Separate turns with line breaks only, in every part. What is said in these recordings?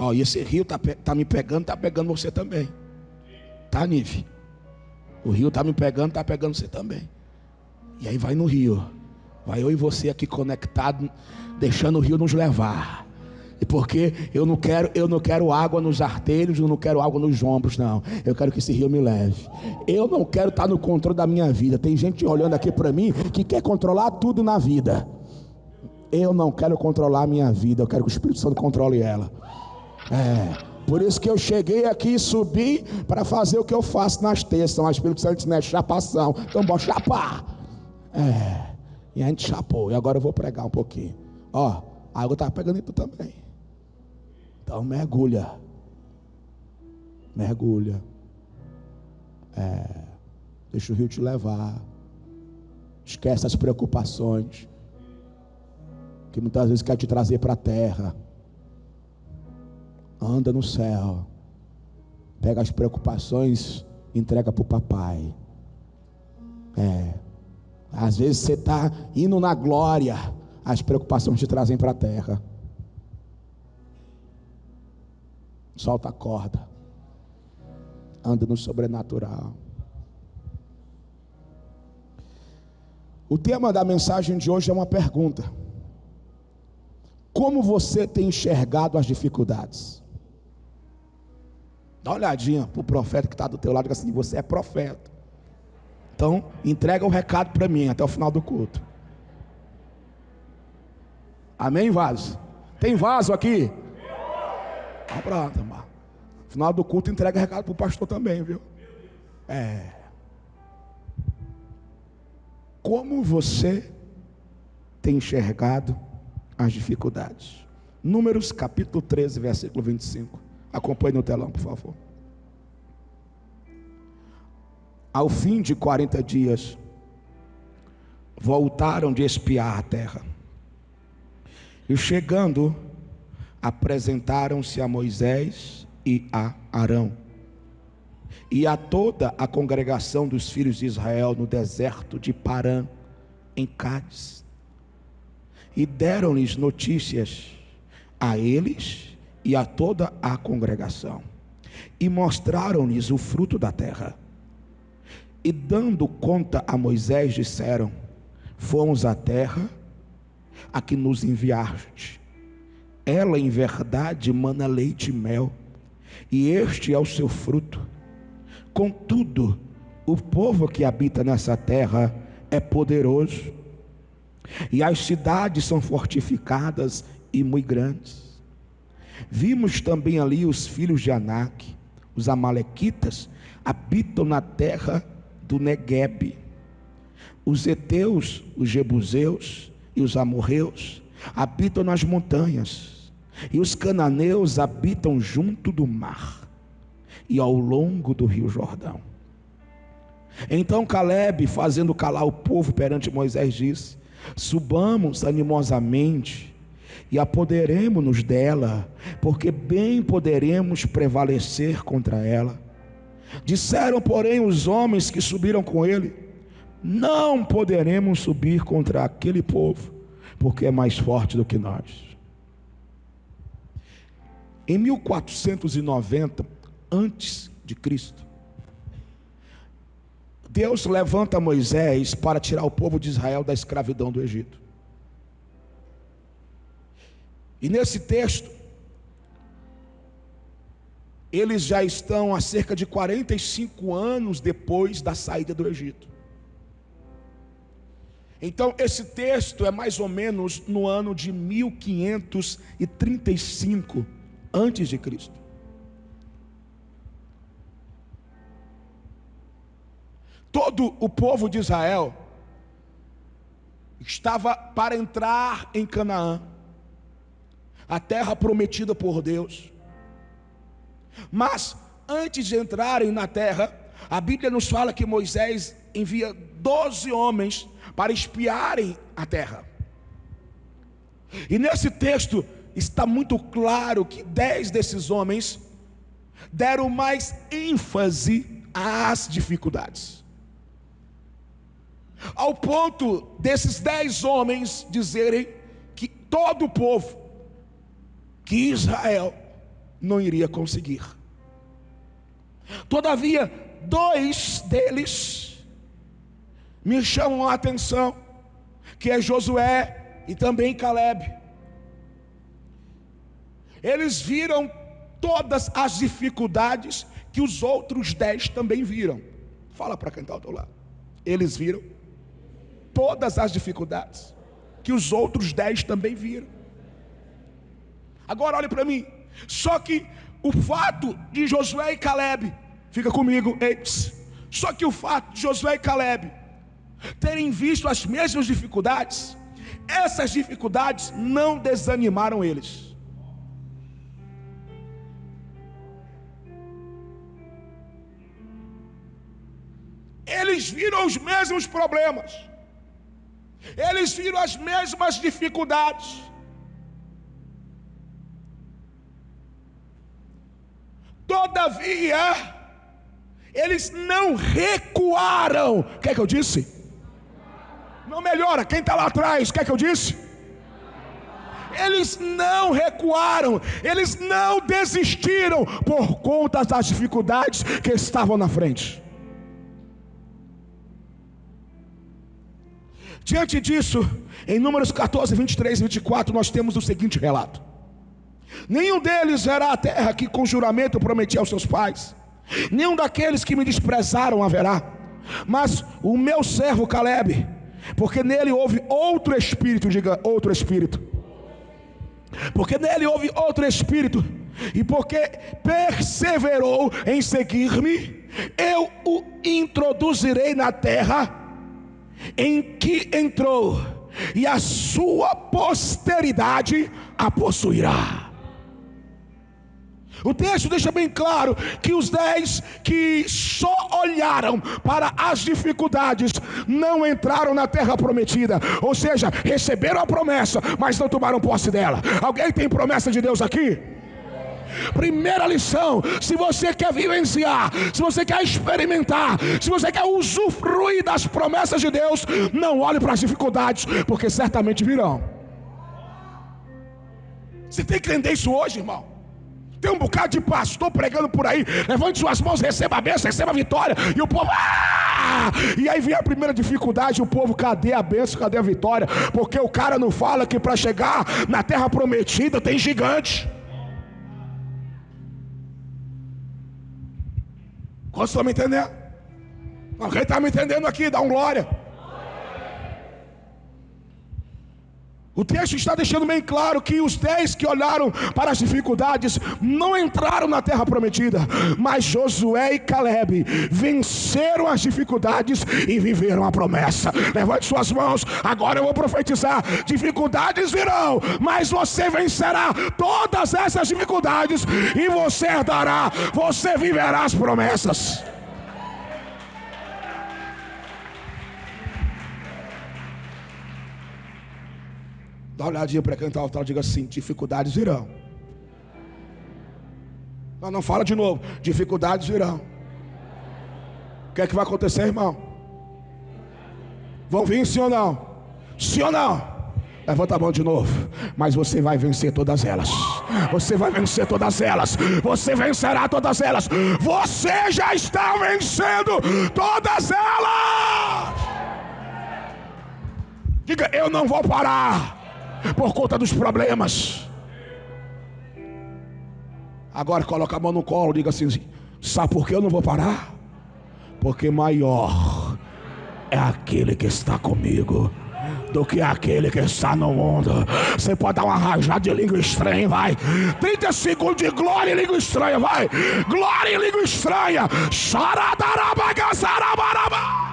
Ó, e esse rio tá me pegando, tá pegando você também. Tá, Nive? O rio tá me pegando, tá pegando você também. E aí vai no rio. Vai eu e você aqui conectado, deixando o rio nos levar. E porque eu não quero água nos artelhos, eu não quero água nos ombros, não. Eu quero que esse rio me leve. Eu não quero estar no controle da minha vida. Tem gente olhando aqui para mim que quer controlar tudo na vida. Eu não quero controlar a minha vida. Eu quero que o Espírito Santo controle ela. Por isso que eu cheguei aqui e subi para fazer o que eu faço nas terças. O Espírito Santo, né? Chapação. Então bora chapar. E a gente chapou. E agora eu vou pregar um pouquinho. Ó, a água está pegando em tu também. Então mergulha. Deixa o rio te levar. Esquece as preocupações que muitas vezes quer te trazer para a terra. Anda no céu. Pega as preocupações, entrega para o papai. Às vezes você está indo na glória, as preocupações te trazem para a terra. Solta a corda. Anda no sobrenatural. O tema da mensagem de hoje é uma pergunta: como você tem enxergado as dificuldades? Dá uma olhadinha para o profeta que está do teu lado e diga assim: você é profeta, então entrega o recado para mim até o final do culto. Amém, vaso? Tem vaso aqui? Pronto, irmão. No final do culto entrega o recado para o pastor também, viu? Como você tem enxergado as dificuldades? Números capítulo 13, versículo 25. Acompanhe no telão, por favor. Ao fim de 40 dias, voltaram de espiar a terra. E chegando, apresentaram-se a Moisés e a Arão e a toda a congregação dos filhos de Israel no deserto de Parã, em Cádiz. E deram-lhes notícias a eles e a toda a congregação, e mostraram-lhes o fruto da terra. E dando conta a Moisés, disseram: fomos à terra a que nos enviaste. Ela em verdade mana leite e mel, e este é o seu fruto. Contudo, o povo que habita nessa terra é poderoso, e as cidades são fortificadas e muito grandes. Vimos também ali os filhos de Anak, os amalequitas, habitam na terra do Neguebe. Os heteus, os jebuseus e os amorreus habitam nas montanhas, e os cananeus habitam junto do mar e ao longo do rio Jordão. Então Calebe, fazendo calar o povo perante Moisés, disse: subamos animosamente e apoderemo-nos dela, porque bem poderemos prevalecer contra ela. Disseram, porém, os homens que subiram com ele: não poderemos subir contra aquele povo, porque é mais forte do que nós. Em 1490 antes de Cristo, Deus levanta Moisés para tirar o povo de Israel da escravidão do Egito. E nesse texto, eles já estão há cerca de 45 anos depois da saída do Egito. Então esse texto é mais ou menos no ano de 1535 antes de Cristo. Todo o povo de Israel estava para entrar em Canaã, a terra prometida por Deus. Mas antes de entrarem na terra, a Bíblia nos fala que Moisés envia 12 homens para espiarem a terra. E nesse texto está muito claro que 10 desses homens deram mais ênfase às dificuldades, ao ponto desses 10 homens dizerem que todo o povo, que Israel não iria conseguir. Todavia, dois deles me chamam a atenção, que é Josué e também Calebe. Eles viram todas as dificuldades que os outros 10 também viram. Fala para quem está ao teu lado. Eles viram todas as dificuldades que os outros 10 também viram. Agora olhe para mim. Só que o fato de Josué e Calebe, fica comigo, só que o fato de Josué e Calebe terem visto as mesmas dificuldades, essas dificuldades não desanimaram eles. Eles viram os mesmos problemas, eles viram as mesmas dificuldades. Todavia, eles não recuaram. O que é que eu disse? Não melhora. Quem está lá atrás, o que é que eu disse? Eles não recuaram, eles não desistiram por conta das dificuldades que estavam na frente. Diante disso, em Números 14, 23 e 24, nós temos o seguinte relato: nenhum deles verá a terra que com juramento prometi aos seus pais, nenhum daqueles que me desprezaram haverá, mas o meu servo Calebe, porque nele houve outro espírito, diga outro espírito, porque nele houve outro espírito, e porque perseverou em seguir-me, eu o introduzirei na terra em que entrou, e a sua posteridade a possuirá. O texto deixa bem claro que os 10 que só olharam para as dificuldades não entraram na terra prometida, ou seja, receberam a promessa, mas não tomaram posse dela. Alguém tem promessa de Deus aqui? Primeira lição: se você quer vivenciar, se você quer experimentar, se você quer usufruir das promessas de Deus, não olhe para as dificuldades, porque certamente virão. Você tem que entender isso hoje, irmão. Tem um bocado de pastor pregando por aí: levante suas mãos, receba a bênção, receba a vitória. E o povo, e aí vem a primeira dificuldade, o povo, cadê a bênção, cadê a vitória? Porque o cara não fala que para chegar na terra prometida tem gigante. Quantos estão me entendendo? Alguém está me entendendo aqui? Dá um glória. O texto está deixando bem claro que os 10 que olharam para as dificuldades não entraram na terra prometida, mas Josué e Calebe venceram as dificuldades e viveram a promessa. Levante suas mãos, agora eu vou profetizar: dificuldades virão, mas você vencerá todas essas dificuldades e você herdará, você viverá as promessas. Dá uma olhadinha para quem está ao altar, diga assim: dificuldades virão. Não fala de novo: dificuldades virão. O que é que vai acontecer, irmão? Vão vir, sim ou não? Sim ou não? Levanta a mão de novo. Mas você vai vencer todas elas. Você vai vencer todas elas. Você vencerá todas elas. Você já está vencendo todas elas. Diga: eu não vou parar por conta dos problemas. Agora coloca a mão no colo, diga assim: sabe por que eu não vou parar? Porque maior é aquele que está comigo do que aquele que está no mundo. Você pode dar uma rajada de língua estranha, vai. 30 segundos de glória em língua estranha, vai. Glória em língua estranha. Xaradarabagaçarabaraba.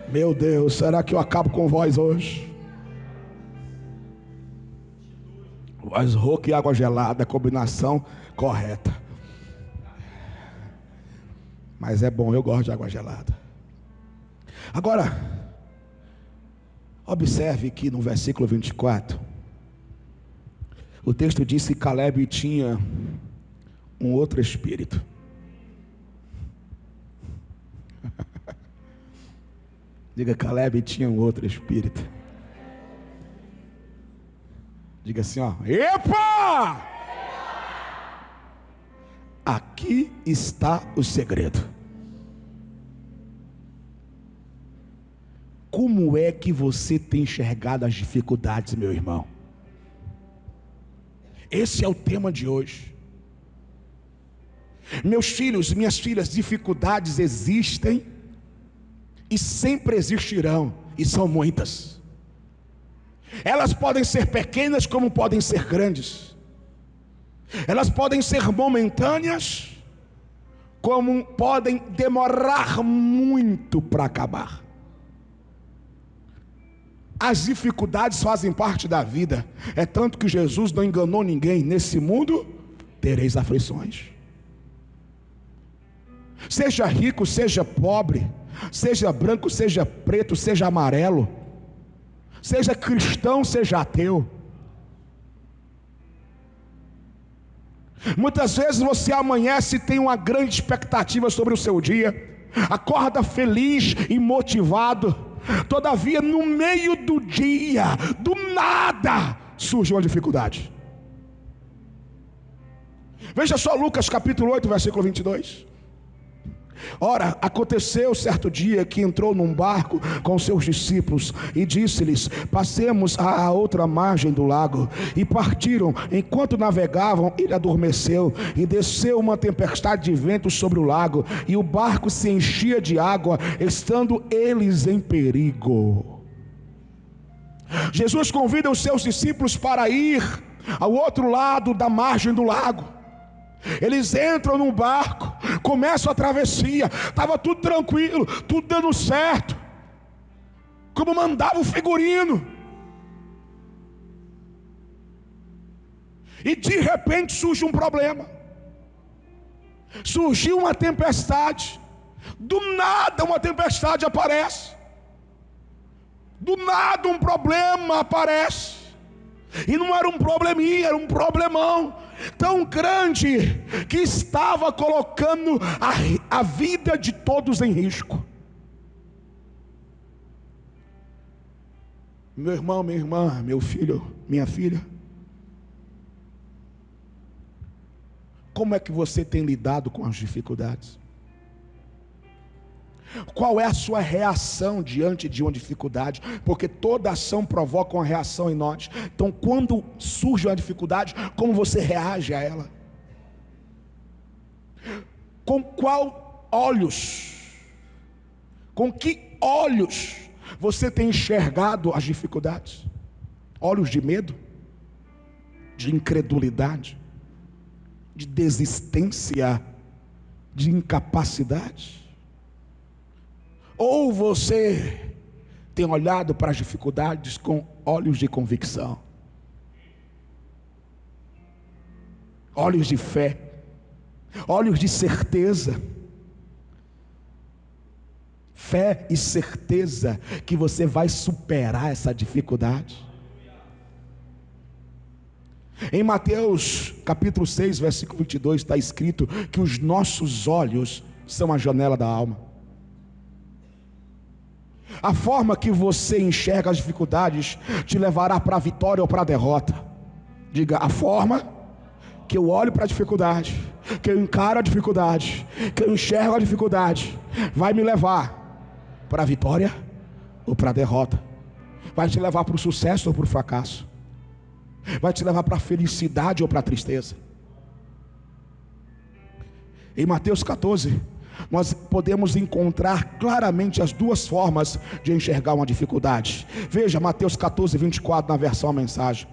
Meu Deus, será que eu acabo com voz hoje? Voz rouca e água gelada, combinação correta. Mas é bom, eu gosto de água gelada. Agora, observe que no versículo 24, o texto diz que Calebe tinha um outro espírito. Diga: Calebe tinha um outro espírito. Diga assim, ó: epa! Aqui está o segredo. Como é que você tem enxergado as dificuldades, meu irmão? Esse é o tema de hoje. Meus filhos, minhas filhas, dificuldades existem e sempre existirão, e são muitas. Elas podem ser pequenas como podem ser grandes. Elas podem ser momentâneas como podem demorar muito para acabar. As dificuldades fazem parte da vida. É tanto que Jesus não enganou ninguém: nesse mundo tereis aflições. Seja rico, seja pobre, seja branco, seja preto, seja amarelo, seja cristão, seja ateu. Muitas vezes você amanhece e tem uma grande expectativa sobre o seu dia, acorda feliz e motivado. Todavia, no meio do dia, do nada, surge uma dificuldade. Veja só Lucas capítulo 8, versículo 22. Ora, aconteceu certo dia que entrou num barco com seus discípulos e disse-lhes: passemos à outra margem do lago. E partiram. Enquanto navegavam, ele adormeceu, e desceu uma tempestade de vento sobre o lago, e o barco se enchia de água, estando eles em perigo. Jesus convida os seus discípulos para ir ao outro lado da margem do lago. Eles entram num barco, começam a travessia, estava tudo tranquilo, tudo dando certo, como mandava o figurino. E de repente surge um problema, surgiu uma tempestade. Do nada uma tempestade aparece, do nada um problema aparece. E não era um probleminha, era um problemão tão grande que estava colocando a vida de todos em risco. Meu irmão, minha irmã, meu filho, minha filha, como é que você tem lidado com as dificuldades? Qual é a sua reação diante de uma dificuldade? Porque toda ação provoca uma reação em nós. Então, quando surge uma dificuldade, como você reage a ela? Com qual olhos? Com que olhos você tem enxergado as dificuldades? Olhos de medo? De incredulidade? De desistência? De incapacidade? Ou você tem olhado para as dificuldades com olhos de convicção, olhos de fé, olhos de certeza, fé e certeza que você vai superar essa dificuldade? Em Mateus capítulo 6, versículo 22 está escrito que os nossos olhos são a janela da alma. A forma que você enxerga as dificuldades te levará para a vitória ou para a derrota. Diga: a forma que eu olho para a dificuldade, que eu encaro a dificuldade, que eu enxergo a dificuldade, vai me levar para a vitória ou para a derrota. Vai te levar para o sucesso ou para o fracasso. Vai te levar para a felicidade ou para a tristeza. Em Mateus 14, nós podemos encontrar claramente as duas formas de enxergar uma dificuldade. Veja Mateus 14, 24 na versão Mensagem.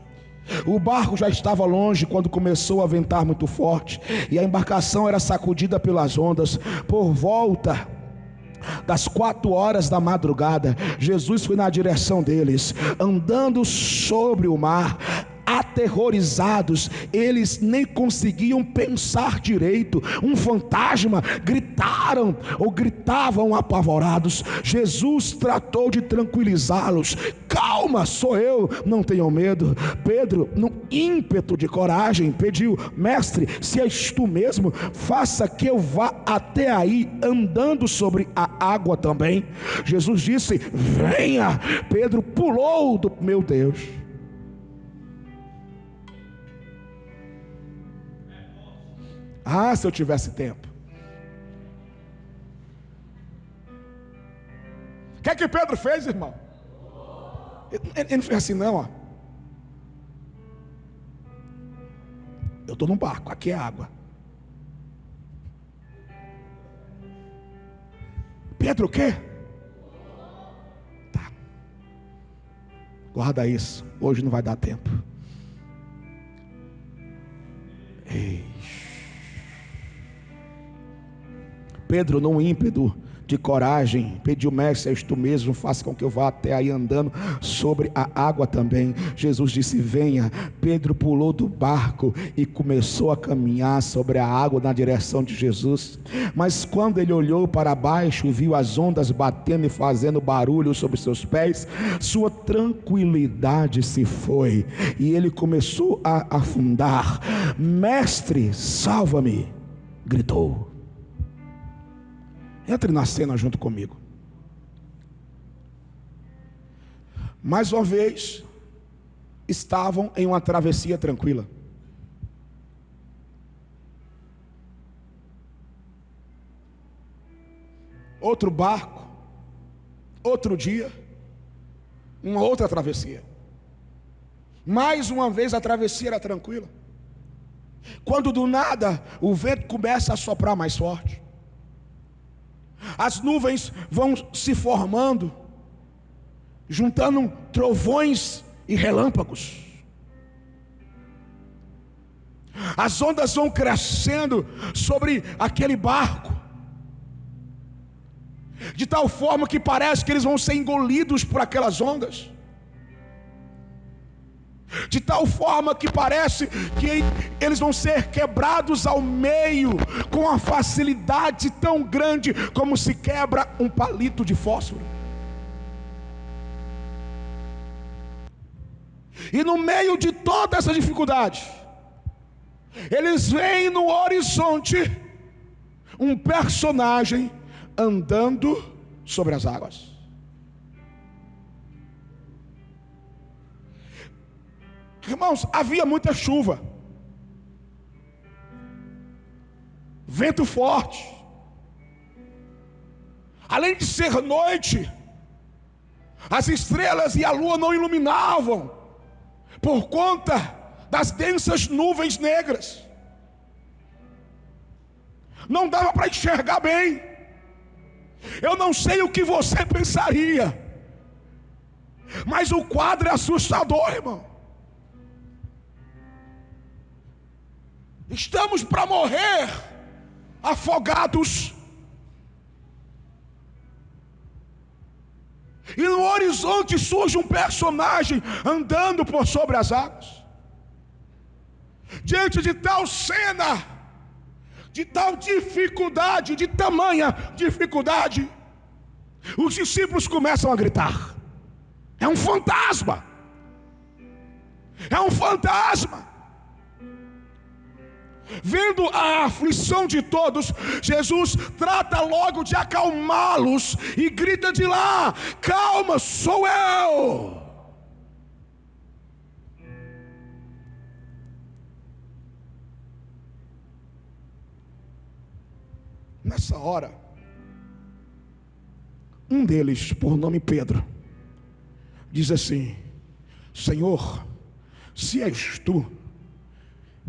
O barco já estava longe quando começou a ventar muito forte, e a embarcação era sacudida pelas ondas. Por volta das 4 horas da madrugada, Jesus foi na direção deles, andando sobre o mar. Aterrorizados, eles nem conseguiam pensar direito. Um fantasma, gritavam apavorados. Jesus tratou de tranquilizá-los. Calma, sou eu, não tenham medo. Pedro, num ímpeto de coragem, pediu: mestre, se és tu mesmo, faça que eu vá até aí andando sobre a água também. Jesus disse: venha. Pedro pulou do: meu Deus, Ah, se eu tivesse tempo. O que é que Pedro fez, irmão? Ele não fez assim não, ó. Eu estou num barco, aqui é água. Pedro o quê? Tá. Guarda isso, hoje não vai dar tempo. Ei. Pedro, num ímpeto de coragem, pediu: mestre, és tu mesmo, faça com que eu vá até aí andando sobre a água também. Jesus disse: venha. Pedro pulou do barco e começou a caminhar sobre a água na direção de Jesus. Mas quando ele olhou para baixo e viu as ondas batendo e fazendo barulho sobre seus pés, sua tranquilidade se foi e ele começou a afundar. Mestre, salva-me, gritou. Entre na cena junto comigo. Mais uma vez, estavam em uma travessia tranquila. Outro barco, outro dia, uma outra travessia. Mais uma vez a travessia era tranquila. Quando do nada o vento começa a soprar mais forte. As nuvens vão se formando, juntando trovões e relâmpagos. As ondas vão crescendo sobre aquele barco, de tal forma que parece que eles vão ser engolidos por aquelas ondas. De tal forma que parece que eles vão ser quebrados ao meio com uma facilidade tão grande como se quebra um palito de fósforo. E no meio de toda essa dificuldade, eles veem no horizonte um personagem andando sobre as águas. Irmãos, havia muita chuva, vento forte. Além de ser noite, as estrelas e a lua não iluminavam, por conta das densas nuvens negras. Não dava para enxergar bem. Eu não sei o que você pensaria, mas o quadro é assustador, irmão. Estamos para morrer afogados, e no horizonte surge um personagem andando por sobre as águas. Diante de tal cena, de tal dificuldade, de tamanha dificuldade, os discípulos começam a gritar: é um fantasma! É um fantasma! Vendo a aflição de todos, Jesus trata logo de acalmá-los e grita de lá: calma, sou eu. Nessa hora, um deles, por nome Pedro, diz assim: Senhor, se és tu,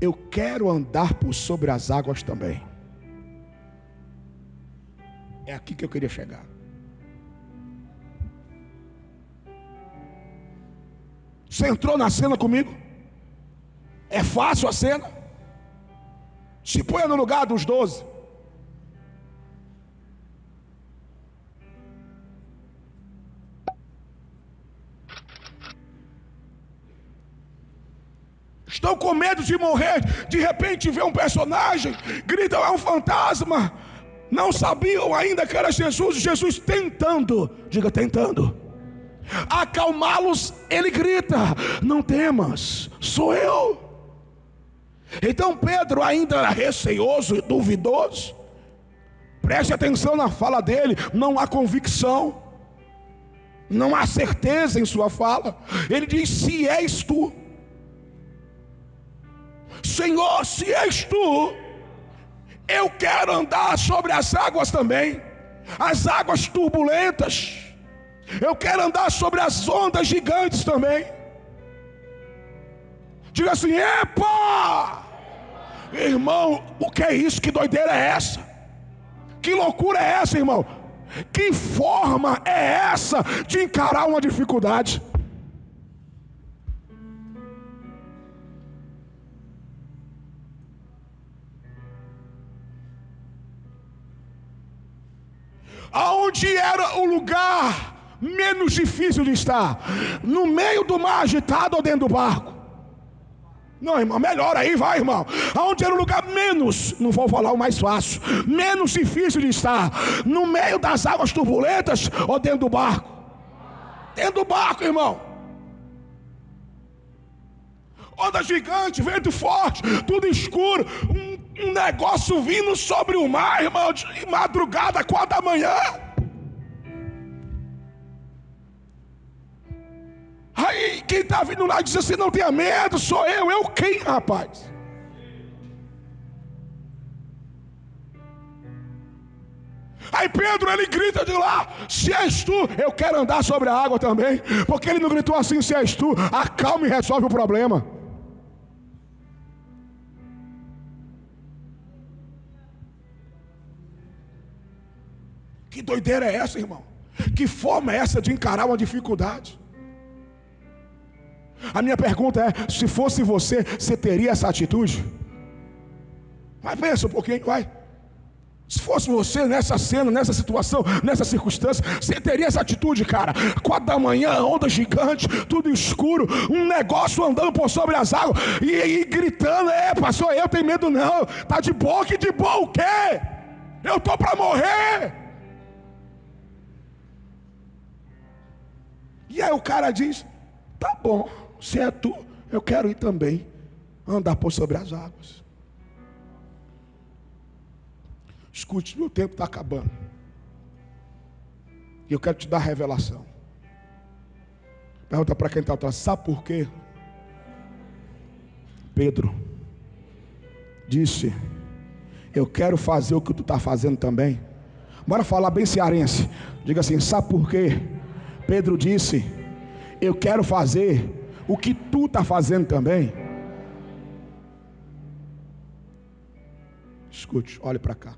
eu quero andar por sobre as águas também. É aqui que eu queria chegar. Você entrou na cena comigo? É fácil a cena? Se põe no lugar dos 12. Estão com medo de morrer, de repente vê um personagem, gritam: é um fantasma. Não sabiam ainda que era Jesus. Jesus tentando, diga tentando, acalmá-los, ele grita: não temas, sou eu. Então Pedro, ainda receoso e duvidoso, preste atenção na fala dele, não há convicção, não há certeza em sua fala. Ele diz: se és tu, Senhor, se és tu, Eu quero andar sobre as águas também, as águas turbulentas. Eu quero andar sobre as ondas gigantes também. Diga assim: epa! Irmão, o que é isso? Que doideira é essa? Que loucura é essa, irmão? Que forma é essa de encarar uma dificuldade? Aonde era o lugar menos difícil de estar? No meio do mar agitado ou dentro do barco? Não, irmão, melhor aí, vai, irmão. Aonde era o lugar menos, não vou falar o mais fácil, menos difícil de estar? No meio das águas turbulentas ou dentro do barco? Dentro do barco, irmão. Onda gigante, vento forte, tudo escuro, um negócio vindo sobre o mar, irmão, de madrugada, 4 da manhã. Aí quem está vindo lá diz assim: não tenha medo, sou eu quem, rapaz? Aí Pedro, ele grita de lá: se és tu, eu quero andar sobre a água também. Porque ele não gritou assim: se és tu, acalma e resolve o problema. Que doideira é essa, irmão? Que forma é essa de encarar uma dificuldade? A minha pergunta é: se fosse você, você teria essa atitude? Vai, pensa um pouquinho, vai. Se fosse você nessa cena, nessa situação, nessa circunstância, você teria essa atitude, cara? 4 da manhã, onda gigante, tudo escuro, um negócio andando por sobre as águas e gritando: pastor, eu tenho medo não. Tá de boa, que de boa o quê? Eu tô para morrer. E aí o cara diz: tá bom, se é tu, eu quero ir também andar por sobre as águas. Escute, meu tempo está acabando. E eu quero te dar a revelação. Pergunta para quem está atrás: sabe por quê? Pedro disse: eu quero fazer o que tu está fazendo também. Bora falar bem cearense. Diga assim: sabe por quê? Pedro disse: eu quero fazer o que tu está fazendo também. Escute, olhe para cá.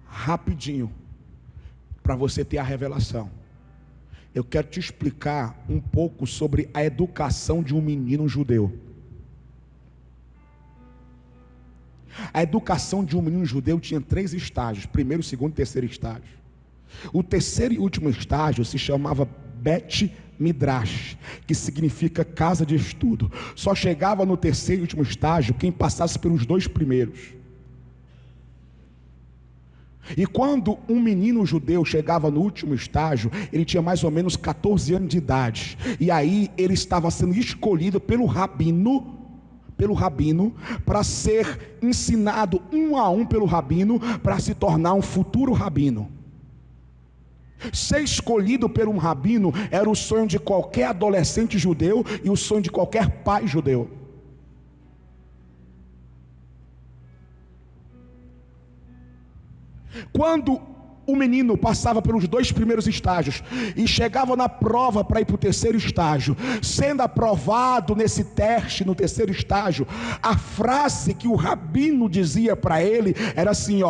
Rapidinho, para você ter a revelação, eu quero te explicar um pouco sobre a educação de um menino judeu. A educação de um menino judeu tinha 3 estágios: primeiro, segundo e terceiro estágio. O terceiro e último estágio se chamava Bet Midrash, que significa casa de estudo. Só chegava no terceiro e último estágio quem passasse pelos 2 primeiros. E quando um menino judeu chegava no último estágio, ele tinha mais ou menos 14 anos de idade. E aí ele estava sendo escolhido pelo rabino, para ser ensinado 1 a 1 pelo rabino, para se tornar um futuro rabino. Ser escolhido por um rabino era o sonho de qualquer adolescente judeu e o sonho de qualquer pai judeu. Quando o menino passava pelos 2 primeiros estágios e chegava na prova para ir para o terceiro estágio, sendo aprovado nesse teste no terceiro estágio, a frase que o rabino dizia para ele era assim: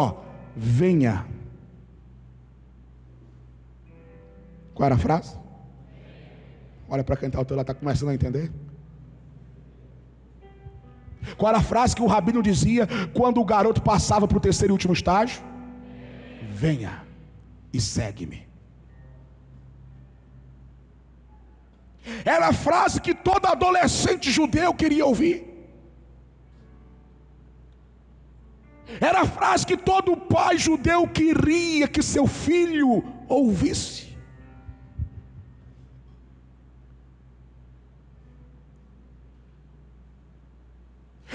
venha. Qual era a frase? Olha para quem está ao teu lado, está começando a entender? Qual era a frase que o rabino dizia quando o garoto passava para o terceiro e último estágio? Venha e segue-me. Era a frase que todo adolescente judeu queria ouvir. Era a frase que todo pai judeu queria que seu filho ouvisse.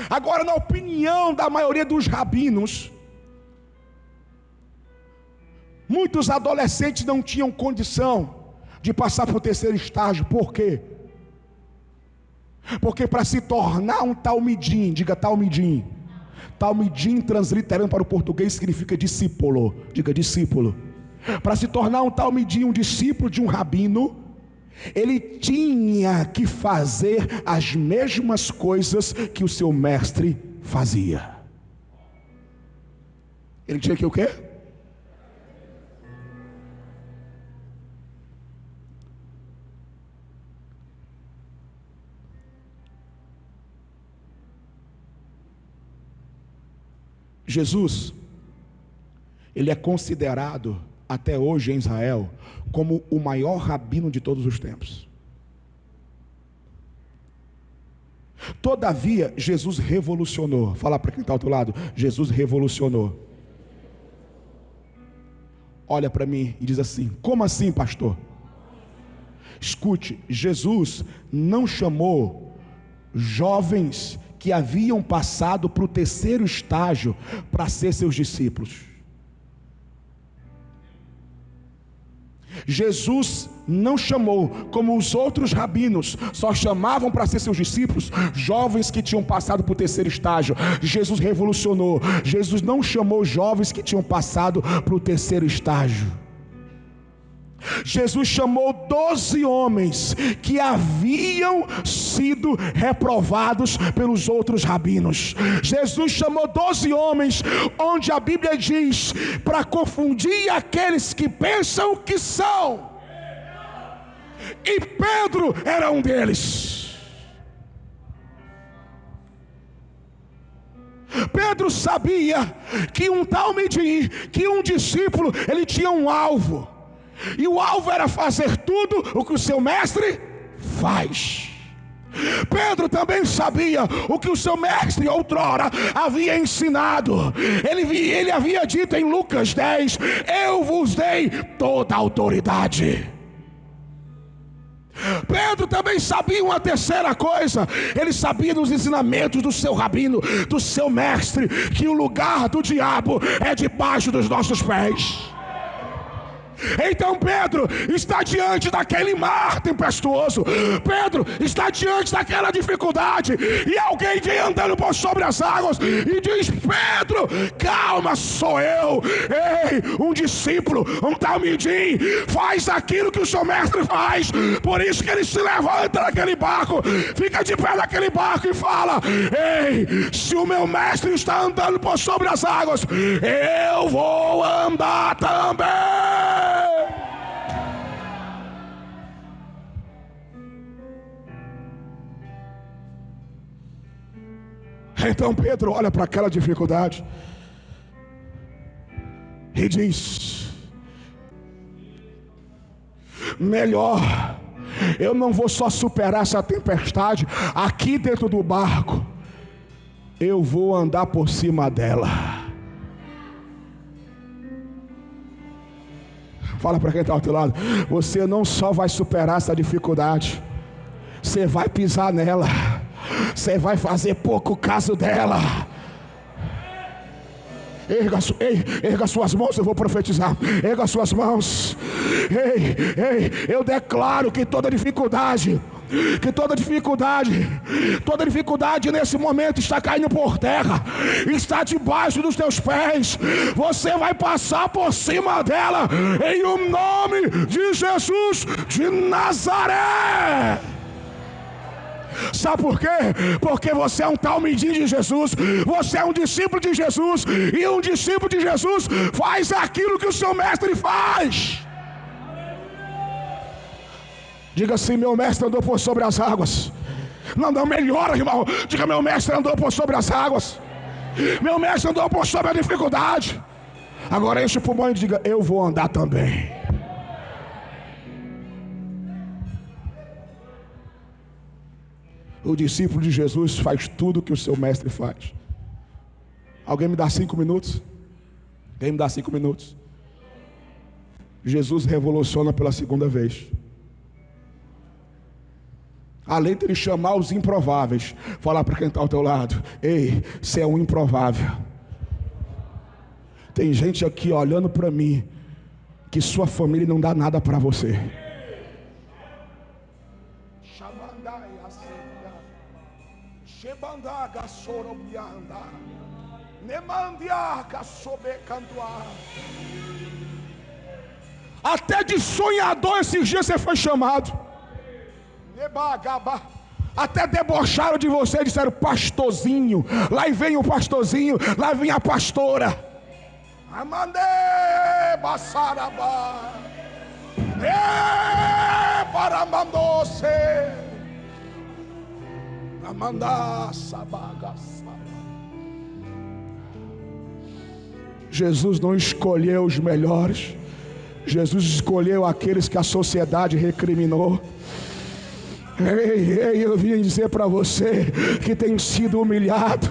Agora, na opinião da maioria dos rabinos, muitos adolescentes não tinham condição de passar para o terceiro estágio. Por quê? Porque para se tornar um talmidim, diga talmidim. Talmidim, transliterando para o português, significa discípulo. Diga discípulo. Para se tornar um talmidim, um discípulo de um rabino, ele tinha que fazer as mesmas coisas que o seu mestre fazia. Ele tinha que o quê? Jesus, ele é considerado até hoje em Israel como o maior rabino de todos os tempos. Todavia, Jesus revolucionou. Fala para quem está ao teu lado. Jesus revolucionou. Olha para mim e diz assim: como assim, pastor? Escute, Jesus não chamou jovens que haviam passado para o terceiro estágio para ser seus discípulos. Jesus não chamou, como os outros rabinos só chamavam para ser seus discípulos, jovens que tinham passado para o terceiro estágio. Jesus revolucionou. Jesus não chamou jovens que tinham passado para o terceiro estágio. Jesus chamou 12 homens que haviam sido reprovados pelos outros rabinos. Jesus chamou 12 homens, onde a Bíblia diz, para confundir aqueles que pensam que são. E Pedro era um deles. Pedro sabia que um talmidim, que um discípulo, ele tinha um alvo. E o alvo era fazer tudo o que o seu mestre faz. Pedro também sabia o que o seu mestre outrora havia ensinado. Ele havia dito em Lucas 10: eu vos dei toda a autoridade. Pedro também sabia uma terceira coisa. Ele sabia dos ensinamentos do seu rabino, do seu mestre, que o lugar do diabo é debaixo dos nossos pés. Então Pedro está diante daquele mar tempestuoso. Pedro está diante daquela dificuldade, e alguém vem andando por sobre as águas e diz: Pedro, calma, sou eu. Ei, um discípulo, um talmidim, faz aquilo que o seu mestre faz. Por isso que ele se levanta naquele barco, fica de pé naquele barco e fala: ei, se o meu mestre está andando por sobre as águas, eu vou andar também. Então Pedro olha para aquela dificuldade e diz: melhor, eu não vou só superar essa tempestade aqui dentro do barco, eu vou andar por cima dela. Fala para quem está ao teu lado: você não só vai superar essa dificuldade, você vai pisar nela. Você vai fazer pouco caso dela. Erga suas mãos, eu vou profetizar. Erga suas mãos. Eu declaro que toda dificuldade nesse momento está caindo por terra, está debaixo dos teus pés. Você vai passar por cima dela, em o nome de Jesus de Nazaré. Sabe por quê? Porque você é um talmidim de Jesus, você é um discípulo de Jesus, e um discípulo de Jesus faz aquilo que o seu mestre faz. Diga assim: meu mestre andou por sobre as águas. Não, melhora, irmão. Diga: meu mestre andou por sobre as águas. Meu mestre andou por sobre a dificuldade. Agora enche o pulmão e diga: eu vou andar também. O discípulo de Jesus faz tudo o que o seu mestre faz. Alguém me dá 5 minutos? Alguém me dá 5 minutos? Jesus revoluciona pela segunda vez. Além de ele chamar os improváveis, falar para quem está ao teu lado: ei, você é um improvável. Tem gente aqui olhando para mim, que sua família não dá nada para você. Shebandaga sorobianda. Nemandiaga sobecandoa. Até de sonhador esses dias você foi chamado. Nebagaba. Até debocharam de você, disseram pastorzinho. Lá vem o pastorzinho, lá vem a pastora. Amande basaraba. Paramandose. Amanda sabagaça. Jesus não escolheu os melhores. Jesus escolheu aqueles que a sociedade recriminou. Ei, eu vim dizer para você que tem sido humilhado,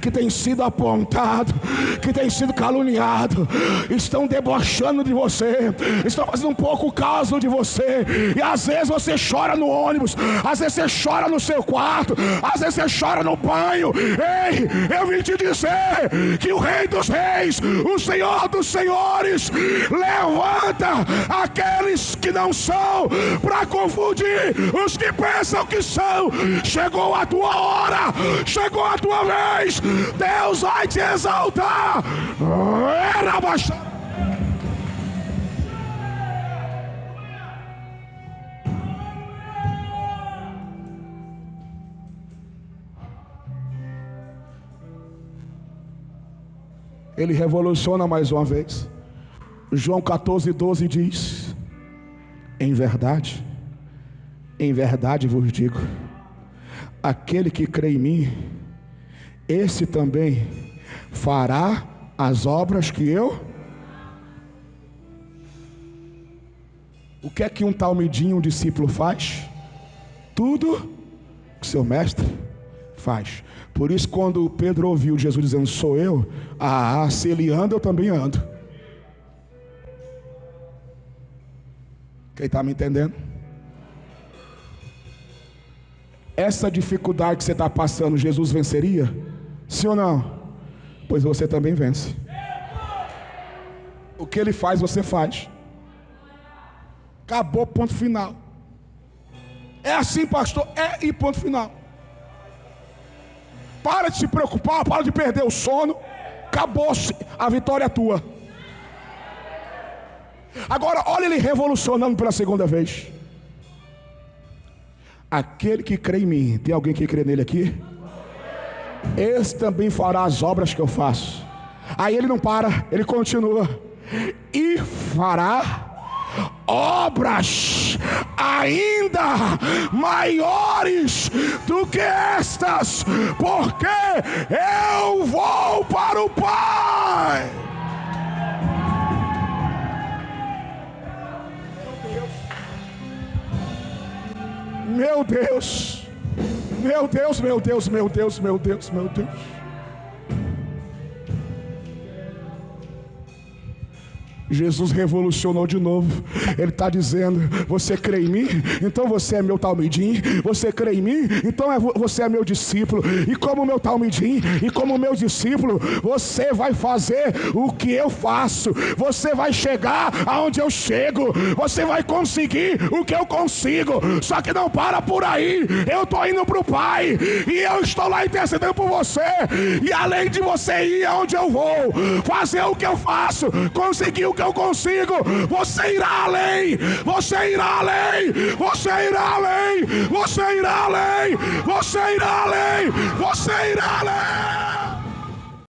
que tem sido apontado, que tem sido caluniado, estão debochando de você, estão fazendo um pouco caso de você, e às vezes você chora no ônibus, às vezes você chora no seu quarto, às vezes você chora no banho. Ei, eu vim te dizer que o Rei dos Reis, o Senhor dos Senhores, levanta aqueles que não são para confundir os que pensam que são. Chegou a tua hora, chegou a tua vez. Deus vai te exaltar. Era baixar. Ele revoluciona mais uma vez. João 14:12 diz: em verdade vos digo, aquele que crê em mim, esse também fará as obras que eu. O que é que um talmidinho, um discípulo faz? Tudo que seu mestre faz. Por isso, quando Pedro ouviu Jesus dizendo: sou eu, se ele anda, eu também ando. Quem está me entendendo? Essa dificuldade que você está passando, Jesus venceria? Sim ou não? Pois você também vence. O que ele faz, você faz. Acabou, ponto final. É assim, pastor? É, e ponto final. Para de se preocupar, para de perder o sono. Acabou-se, a vitória é tua. Agora, olha ele revolucionando pela segunda vez. Aquele que crê em mim, tem alguém que crê nele aqui? Esse também fará as obras que eu faço. Aí ele não para, ele continua. E fará obras ainda maiores do que estas, porque eu vou para o Pai. Meu Deus, meu Deus, meu Deus, meu Deus, meu Deus, meu Deus. Jesus revolucionou de novo. Ele está dizendo: você crê em mim? Então você é meu talmidim. Você crê em mim? Então você é meu discípulo. E como meu talmidim, e como meu discípulo, você vai fazer o que eu faço. Você vai chegar aonde eu chego. Você vai conseguir o que eu consigo. Só que não para por aí. Eu estou indo para o Pai, e eu estou lá intercedendo por você. E além de você ir aonde eu vou, fazer o que eu faço, conseguir o que eu consigo, você irá além, você irá além, você irá além, você irá além, você irá além, você irá além.